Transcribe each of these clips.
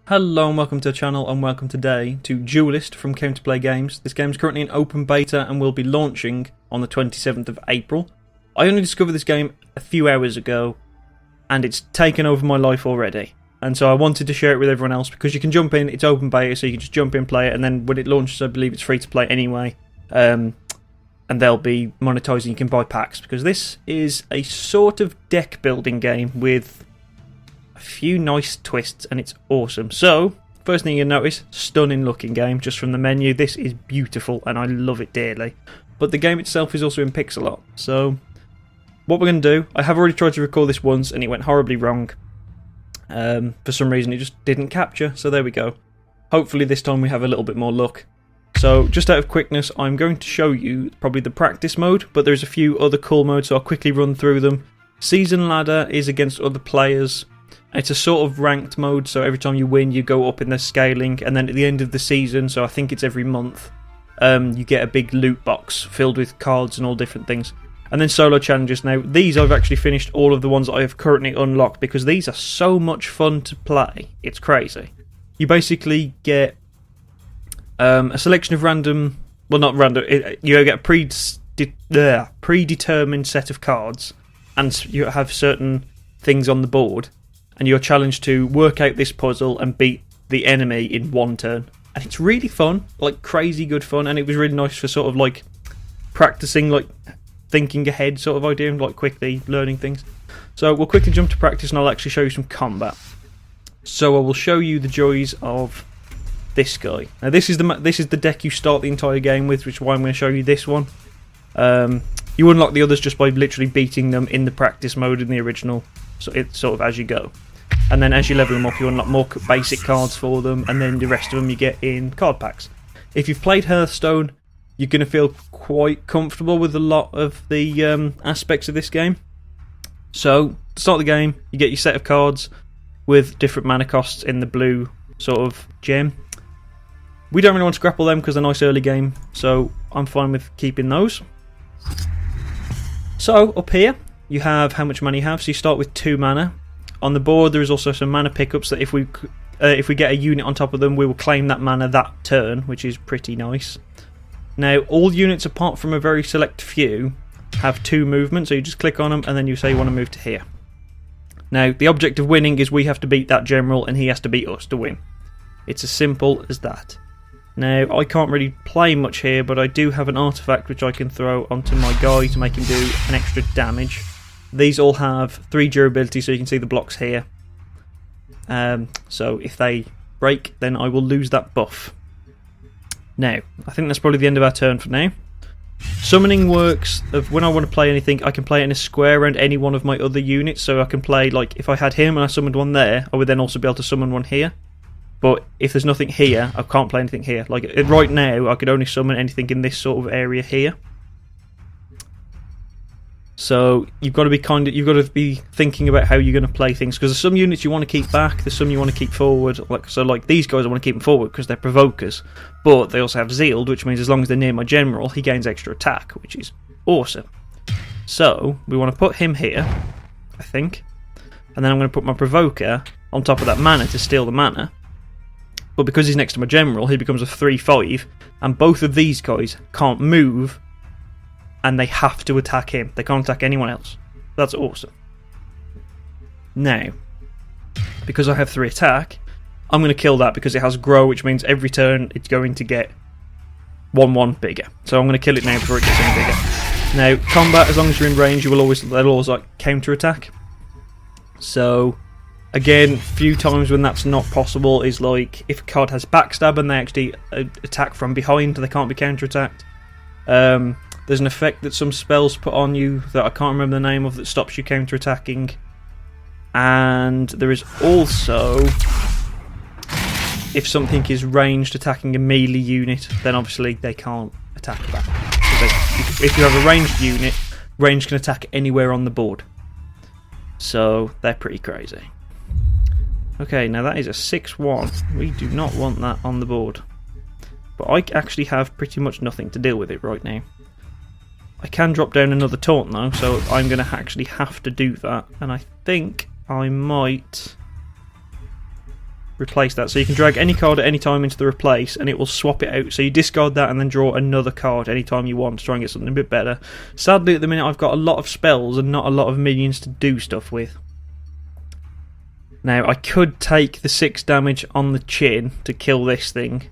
Hello and welcome to the channel, and welcome today to Duelyst from Counterplay Games. This game is currently in open beta and will be launching on the 27th of April. I only discovered this game a few hours ago and it's taken over my life already. And so I wanted to share it with everyone else because you can jump in, it's open beta, so you can just jump in, play it, and then when it launches I believe it's free to play anyway. And they'll be monetizing, you can buy packs, because this is a sort of deck building game with a few nice twists, and it's awesome. So, first thing you'll notice, stunning looking game just from the menu. This is beautiful and I love it dearly. But the game itself is also in pixel art. So, what we're going to do, I have already tried to record this once and it went horribly wrong. For some reason it just didn't capture, so there we go. Hopefully this time we have a little bit more luck. So, just out of quickness, I'm going to show you probably the practice mode, but there's a few other cool modes, so I'll quickly run through them. Season ladder is against other players. It's a sort of ranked mode, so every time you win you go up in the scaling, and then at the end of the season, so I think it's every month, you get a big loot box filled with cards and all different things. And then solo challenges. Now these I've actually finished all of the ones that I have currently unlocked because these are so much fun to play, it's crazy. You basically get a selection of random, well not random, you get a predetermined set of cards, and you have certain things on the board, and you're challenged to work out this puzzle and beat the enemy in one turn. And it's really fun, like crazy good fun, and it was really nice for sort of like practicing, like thinking ahead sort of idea, and like quickly learning things. So we'll quickly jump to practice and I'll actually show you some combat. So I will show you the joys of this guy. Now this is the deck you start the entire game with, which is why I'm going to show you this one. You unlock the others just by literally beating them in the practice mode in the original, so it's sort of as you go. And then as you level them up you unlock more basic cards for them, and then the rest of them you get in card packs. If you've played Hearthstone, you're going to feel quite comfortable with a lot of the aspects of this game. So, to start the game, you get your set of cards with different mana costs in the blue sort of gem. We don't really want to grapple them because they're a nice early game, so I'm fine with keeping those. So, up here, you have how much mana you have, so you start with 2 mana. On the board there is also some mana pickups that if we get a unit on top of them we will claim that mana that turn, which is pretty nice. Now all units apart from a very select few have 2 movements, so you just click on them and then you say you want to move to here. Now the object of winning is we have to beat that general and he has to beat us to win. It's as simple as that. Now I can't really play much here, but I do have an artifact which I can throw onto my guy to make him do an extra damage. These all have 3 durability, so you can see the blocks here. So if they break, then I will lose that buff. Now, I think that's probably the end of our turn for now. Summoning works of when I want to play anything, I can play it in a square around any one of my other units, so I can play, like, if I had him and I summoned one there, I would then also be able to summon one here. But if there's nothing here, I can't play anything here. Like, right now, I could only summon anything in this sort of area here. So you've got to be thinking about how you're going to play things, because there's some units you want to keep back, there's some you want to keep forward. Like these guys, I want to keep them forward because they're provokers, but they also have Zealed, which means as long as they're near my general, he gains extra attack, which is awesome. So we want to put him here, I think, and then I'm going to put my provoker on top of that mana to steal the mana. But because he's next to my general, he becomes a 3/5, and both of these guys can't move. And they have to attack him. They can't attack anyone else. That's awesome. Now, because I have 3 attack, I'm going to kill that because it has grow, which means every turn it's going to get 1/1 bigger. So I'm going to kill it now before it gets any bigger. Now, combat, as long as you're in range, they'll always like counter attack. So, again, few times when that's not possible is like if a card has backstab and they actually attack from behind, they can't be counter attacked. There's an effect that some spells put on you that I can't remember the name of that stops you counter-attacking. And there is also, if something is ranged attacking a melee unit, then obviously they can't attack that. If you have a ranged unit, range can attack anywhere on the board. So they're pretty crazy. Okay, now that is a 6/1. We do not want that on the board. But I actually have pretty much nothing to deal with it right now. I can drop down another taunt though, so I'm going to actually have to do that, and I think I might replace that. So you can drag any card at any time into the replace and it will swap it out. So you discard that and then draw another card anytime you want to try and get something a bit better. Sadly at the minute I've got a lot of spells and not a lot of minions to do stuff with. Now I could take the 6 damage on the chin to kill this thing.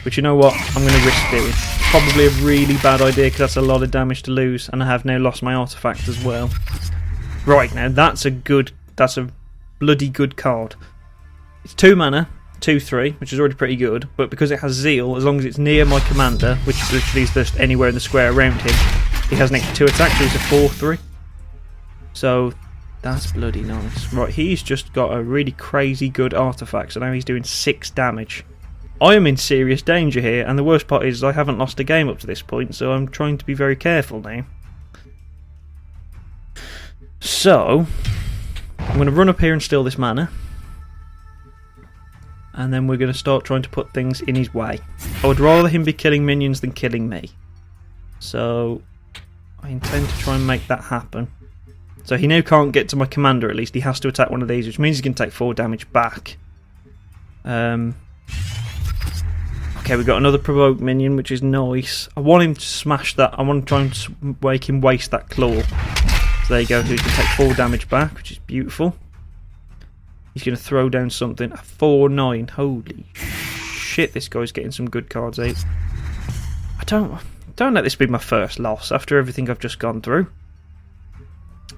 But you know what, I'm going to risk doing. It's probably a really bad idea because that's a lot of damage to lose, and I have now lost my artifact as well. Right, now that's a bloody good card. It's 2 mana, 2/3, which is already pretty good, but because it has Zeal, as long as it's near my commander, which literally is just anywhere in the square around him, he has an extra 2 attack, so he's a 4/3. So that's bloody nice. Right, he's just got a really crazy good artifact, so now he's doing 6 damage. I am in serious danger here, and the worst part is I haven't lost a game up to this point, so I'm trying to be very careful now. So, I'm going to run up here and steal this mana, and then we're going to start trying to put things in his way. I would rather him be killing minions than killing me, so I intend to try and make that happen. So he now can't get to my commander, at least he has to attack one of these, which means he's going to take 4 damage back. Okay, we've got another provoke minion, which is nice. I want him to smash that. I want to try and make him waste that claw. So there you go, so he can take 4 damage back, which is beautiful. He's going to throw down something. A 4/9. Holy shit, this guy's getting some good cards out. Don't let this be my first loss after everything I've just gone through.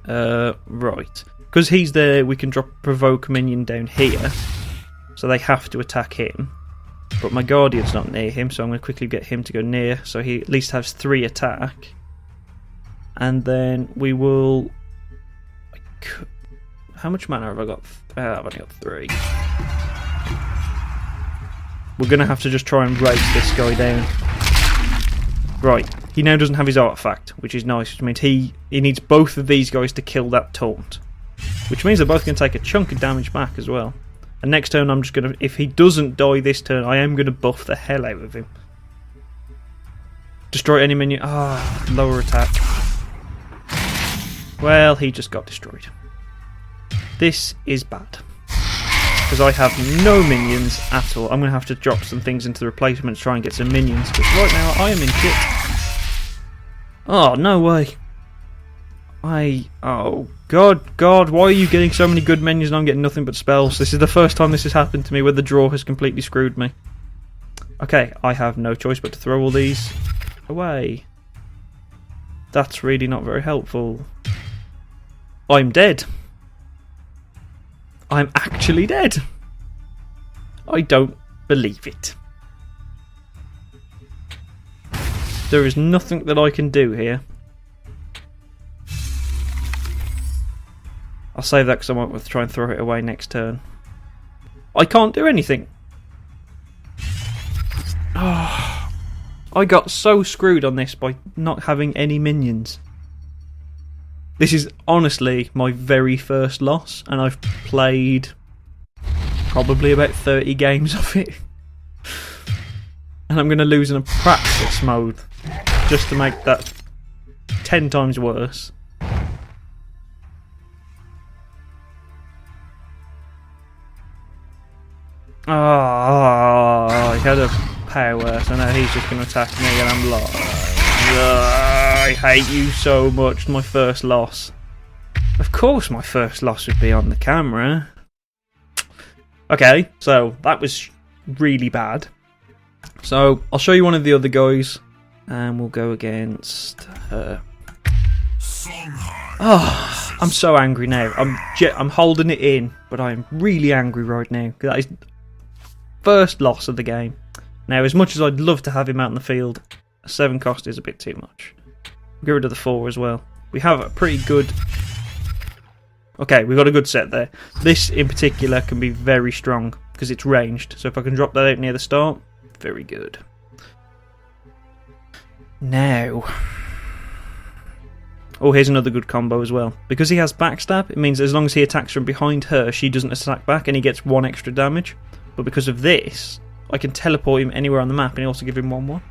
Right. Because he's there, we can drop a provoke minion down here. So they have to attack him. But my Guardian's not near him, so I'm going to quickly get him to go near, so he at least has 3 attack. And then we will... How much mana have I got? I've only got 3. We're going to have to just try and race this guy down. Right, he now doesn't have his artifact, which is nice, which means he needs both of these guys to kill that taunt. Which means they're both going to take a chunk of damage back as well. And next turn I'm just going to, if he doesn't die this turn, I am going to buff the hell out of him. Destroy any minion. Lower attack. Well, he just got destroyed. This is bad. Because I have no minions at all. I'm going to have to drop some things into the replacement to try and get some minions. Because right now I am in shit. Oh, no way. Oh, God, why are you getting so many good minions and I'm getting nothing but spells? This is the first time this has happened to me where the draw has completely screwed me. Okay, I have no choice but to throw all these away. That's really not very helpful. I'm dead. I'm actually dead. I don't believe it. There is nothing that I can do here. I'll save that because I might try and throw it away next turn. I can't do anything. Oh, I got so screwed on this by not having any minions. This is honestly my very first loss, and I've played probably about 30 games of it. And I'm going to lose in a practice mode just to make that 10 times worse. Oh, he had a power, so now he's just going to attack me and I'm like, I hate you so much, my first loss. Of course my first loss would be on the camera. Okay, so that was really bad. So I'll show you one of the other guys and we'll go against her. Oh, I'm so angry now. I'm holding it in, but I'm really angry right now. That is first loss of the game. Now, as much as I'd love to have him out in the field, a 7 cost is a bit too much. Get rid of the 4 as well. We have a pretty good... Okay, we've got a good set there. This in particular can be very strong because it's ranged. So if I can drop that out near the start, very good. Now... Oh, here's another good combo as well. Because he has backstab, it means as long as he attacks from behind her, she doesn't attack back and he gets 1 extra damage. But because of this, I can teleport him anywhere on the map and also give him 1/1.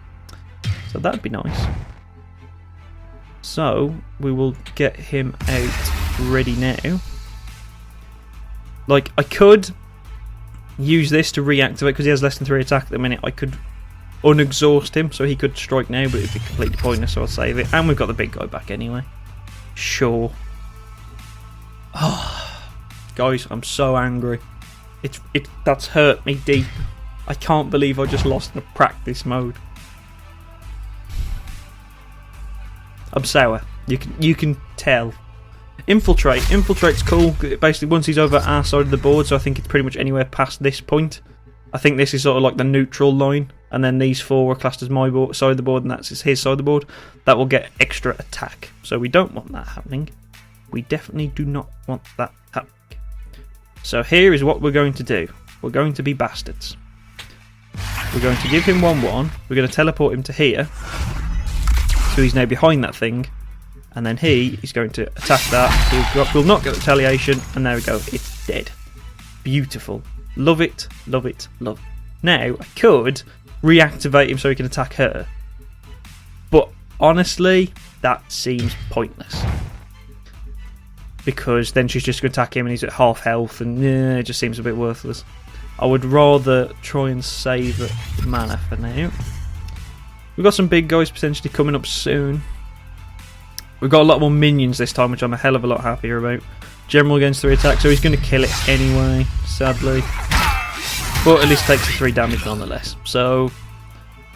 So that'd be nice. So, we will get him out ready now. Like, I could use this to reactivate, because he has less than 3 attack at the minute. I could unexhaust him, so he could strike now, but it'd be completely pointless, so I'll save it. And we've got the big guy back anyway. Sure. Oh, guys, I'm so angry. That's hurt me deep. I can't believe I just lost in a practice mode. I'm sour. You can tell. Infiltrate. Infiltrate's cool. Basically, once he's over our side of the board, so I think it's pretty much anywhere past this point. I think this is sort of like the neutral line, and then these 4 are classed as my side of the board, and that's his side of the board. That will get extra attack. So we don't want that happening. We definitely do not want that happening. So here is what we're going to do. We're going to be bastards. We're going to give him 1-1. We're going to teleport him to here. So he's now behind that thing. And then he is going to attack that. We'll not get retaliation. And there we go. It's dead. Beautiful. Love it. Love it. Love it. Now, I could reactivate him so he can attack her. But honestly, that seems pointless. Because then she's just going to attack him and he's at half health. And it just seems a bit worthless. I would rather try and save mana for now. We've got some big guys potentially coming up soon. We've got a lot more minions this time, which I'm a hell of a lot happier about. General against 3 attack, so he's going to kill it anyway, sadly. But at least takes the 3 damage nonetheless. So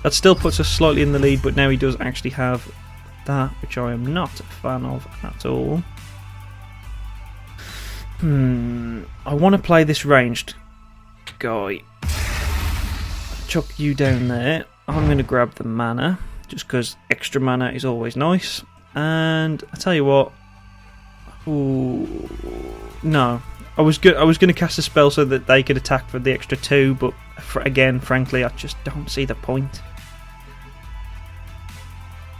that still puts us slightly in the lead, but now he does actually have that, which I am not a fan of at all. I want to play this ranged guy. Chuck you down there. I'm going to grab the mana, just because extra mana is always nice. And I tell you what, no, I was going to cast a spell so that they could attack for the extra 2, but again, frankly, I just don't see the point.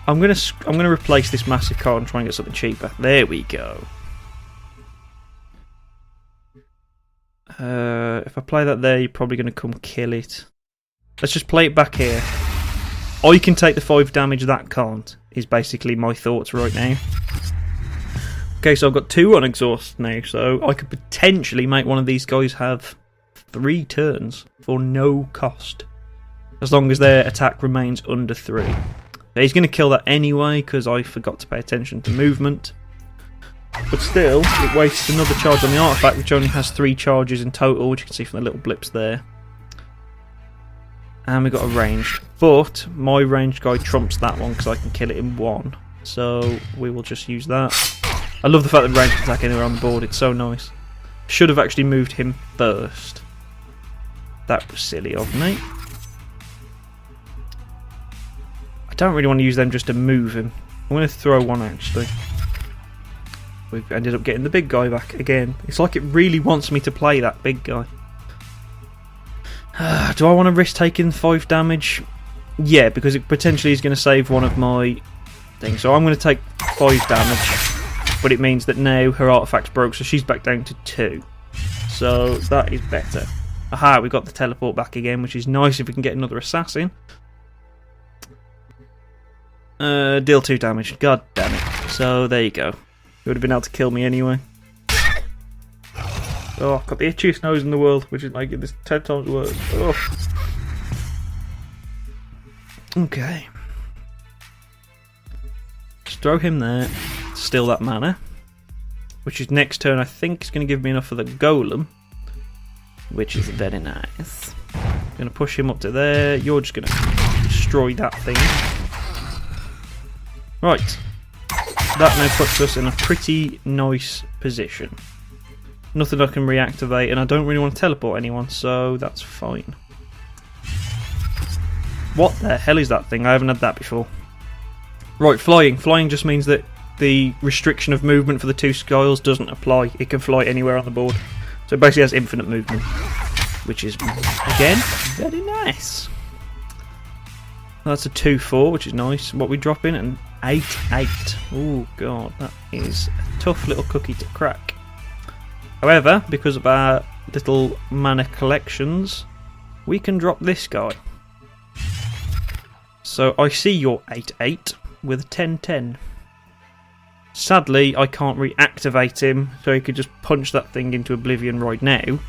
I'm going to replace this massive card and try and get something cheaper. There we go. If I play that there, you're probably going to come kill it. Let's just play it back here. I can take the 5 damage, that can't, is basically my thoughts right now. Okay, so I've got 2 on exhaust now, so I could potentially make one of these guys have 3 turns for no cost. As long as their attack remains under 3. He's going to kill that anyway, because I forgot to pay attention to movement. But still, it wastes another charge on the artifact, which only has 3 charges in total, which you can see from the little blips there. And we've got a ranged. But my ranged guy trumps that one because I can kill it in 1. So we will just use that. I love the fact that ranged can attack anywhere on the board. It's so nice. Should have actually moved him first. That was silly of me. I don't really want to use them just to move him. I'm going to throw one actually. We've ended up getting the big guy back again. It's like it really wants me to play that big guy. Do I want to risk taking 5 damage? Yeah, because it potentially is going to save one of my things. So I'm going to take 5 damage, but it means that now her artifact's broke, so she's back down to 2. So that is better. Aha, we got the teleport back again, which is nice if we can get another assassin. Deal 2 damage. God damn it. So there you go. He would have been able to kill me anyway. Oh, I've got the itchiest nose in the world, which is making this 10 times worse. Oh. Okay. Just throw him there. Steal that mana. Which is next turn, I think, is going to give me enough for the golem. Which is very nice. Going to push him up to there. You're just going to destroy that thing. Right. That now puts us in a pretty nice position. Nothing I can reactivate, and I don't really want to teleport anyone, so that's fine. What the hell is that thing? I haven't had that before. Right, flying. Flying just means that the restriction of movement for the 2 skiles doesn't apply. It can fly anywhere on the board. So it basically has infinite movement, which is, again, very nice. That's a 2-4, which is nice. What we drop in, an 8-8. Oh god, that is a tough little cookie to crack. However, because of our little mana collections, we can drop this guy. So I see your 8-8 with a 10-10. Sadly, I can't reactivate him, so he could just punch that thing into oblivion right now.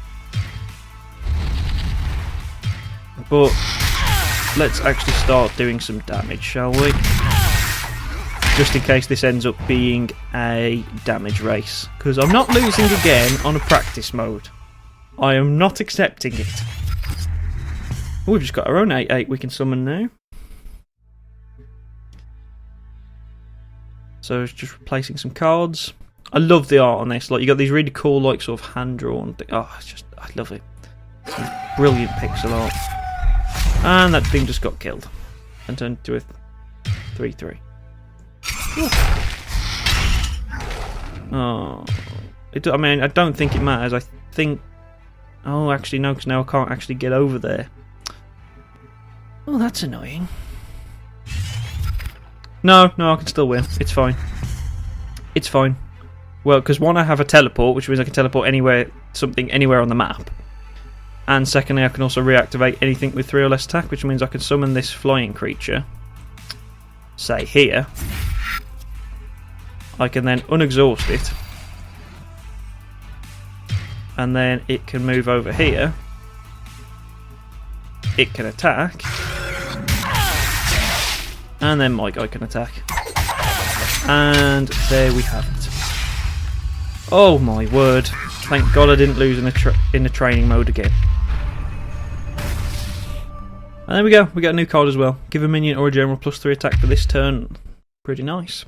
But let's actually start doing some damage, shall we? Just in case this ends up being a damage race. Because I'm not losing again on a practice mode. I am not accepting it. We've just got our own 8/8 we can summon now. So it's just replacing some cards. I love the art on this. Like, you got these really cool, like, sort of hand-drawn things. Oh, it's just, I love it. Some brilliant pixel art. And that thing just got killed and turned into a 3/3. Oh, I mean, I don't think it matters. I think. Oh, actually, no, because now I can't actually get over there. Oh, that's annoying. No, I can still win. It's fine. It's fine. Well, because one, I have a teleport, which means I can teleport anywhere on the map. And secondly, I can also reactivate anything with 3 or less attack, which means I can summon this flying creature. Say here. I can then unexhaust it. And then it can move over here. It can attack. And then my guy can attack. And there we have it. Oh my word. Thank God I didn't lose in the training mode again. And there we go. We got a new card as well. Give a minion or a general +3 attack for this turn. Pretty nice.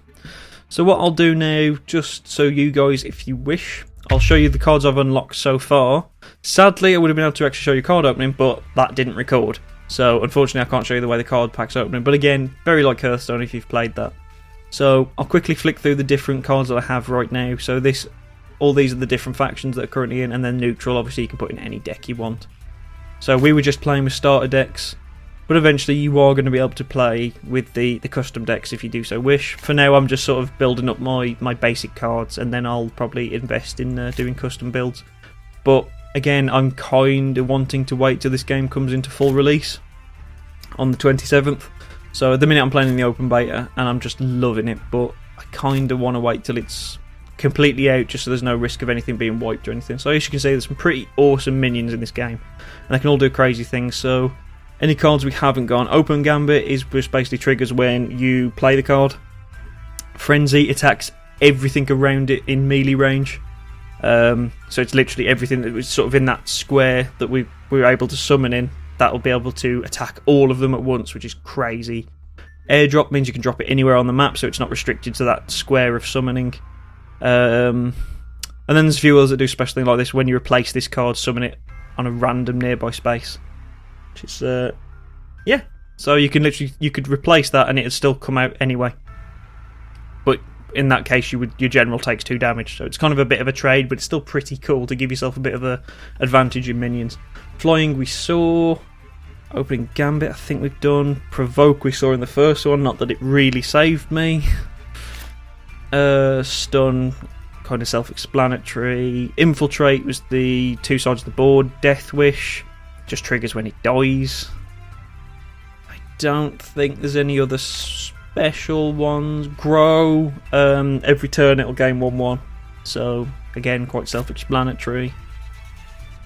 So what I'll do now, just so you guys, if you wish, I'll show you the cards I've unlocked so far. Sadly, I would have been able to actually show you card opening, but that didn't record. So unfortunately I can't show you the way the card pack's opening. But again, very like Hearthstone if you've played that. So I'll quickly flick through the different cards that I have right now. So all these are the different factions that are currently in, and then neutral, obviously you can put in any deck you want. So we were just playing with starter decks, but eventually you are going to be able to play with the custom decks if you do so wish. For now I'm just sort of building up my basic cards, and then I'll probably invest in doing custom builds. But again, I'm kind of wanting to wait till this game comes into full release on the 27th. So at the minute I'm playing in the open beta and I'm just loving it, but I kind of want to wait till it's completely out, just so there's no risk of anything being wiped or anything. So as you can see, there's some pretty awesome minions in this game, and they can all do crazy things. So any cards we haven't gone, Open Gambit is just basically triggers when you play the card. Frenzy attacks everything around it in melee range. So it's literally everything that was sort of in that square that we were able to summon in. That'll be able to attack all of them at once, which is crazy. Airdrop means you can drop it anywhere on the map, so it's not restricted to that square of summoning. And then there's a few others that do special things like this. When you replace this card, summon it on a random nearby space. Which is, yeah. So you could replace that and it'd still come out anyway. But in that case, your general takes 2 damage. So it's kind of a bit of a trade, but it's still pretty cool to give yourself a bit of a advantage in minions. Flying we saw. Opening Gambit I think we've done. Provoke we saw in the first one, not that it really saved me. Stun, kind of self-explanatory. Infiltrate was the 2 sides of the board. Death Wish just triggers when it dies. I don't think there's any other special ones. Grow, every turn it'll gain 1/1. So again, quite self-explanatory.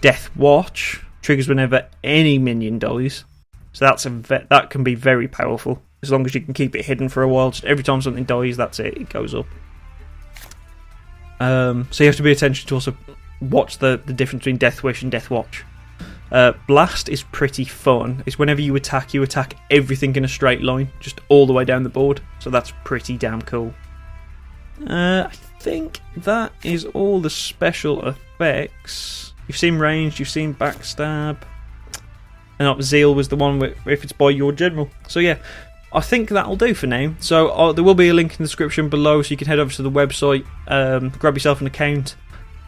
Death Watch triggers whenever any minion dies. So that can be very powerful. As long as you can keep it hidden for a while, just every time something dies, that's it, it goes up. So you have to pay attention to also watch the difference between Death Wish and Death Watch. Blast is pretty fun. It's whenever you attack everything in a straight line, just all the way down the board. So that's pretty damn cool. I think that is all the special effects. You've seen ranged, you've seen backstab. And Zeal was the one if it's by your general. So yeah, I think that'll do for now. So there will be a link in the description below, so you can head over to the website, grab yourself an account,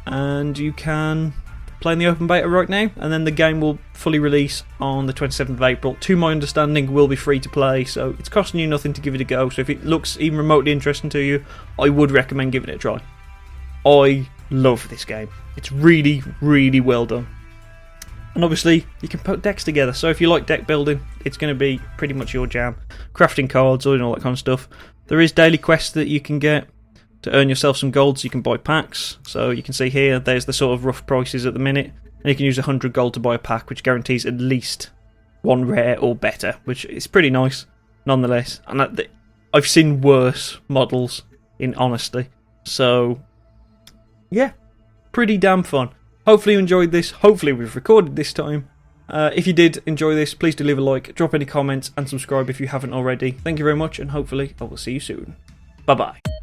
and you can play in the open beta right now. And then the game will fully release on the 27th of April. To my understanding, will be free to play, so it's costing you nothing to give it a go. So if it looks even remotely interesting to you, I would recommend giving it a try. I love this game. It's really, really well done. And obviously, you can put decks together. So if you like deck building, it's going to be pretty much your jam. Crafting cards, all that kind of stuff. There is daily quests that you can get to earn yourself some gold, so you can buy packs. So you can see here, there's the sort of rough prices at the minute. And you can use 100 gold to buy a pack, which guarantees at least 1 rare or better, which is pretty nice nonetheless. And I've seen worse models, in honesty. So, yeah, pretty damn fun. Hopefully you enjoyed this. Hopefully we've recorded this time. If you did enjoy this, please do leave a like, drop any comments, and subscribe if you haven't already. Thank you very much, and hopefully I will see you soon. Bye-bye.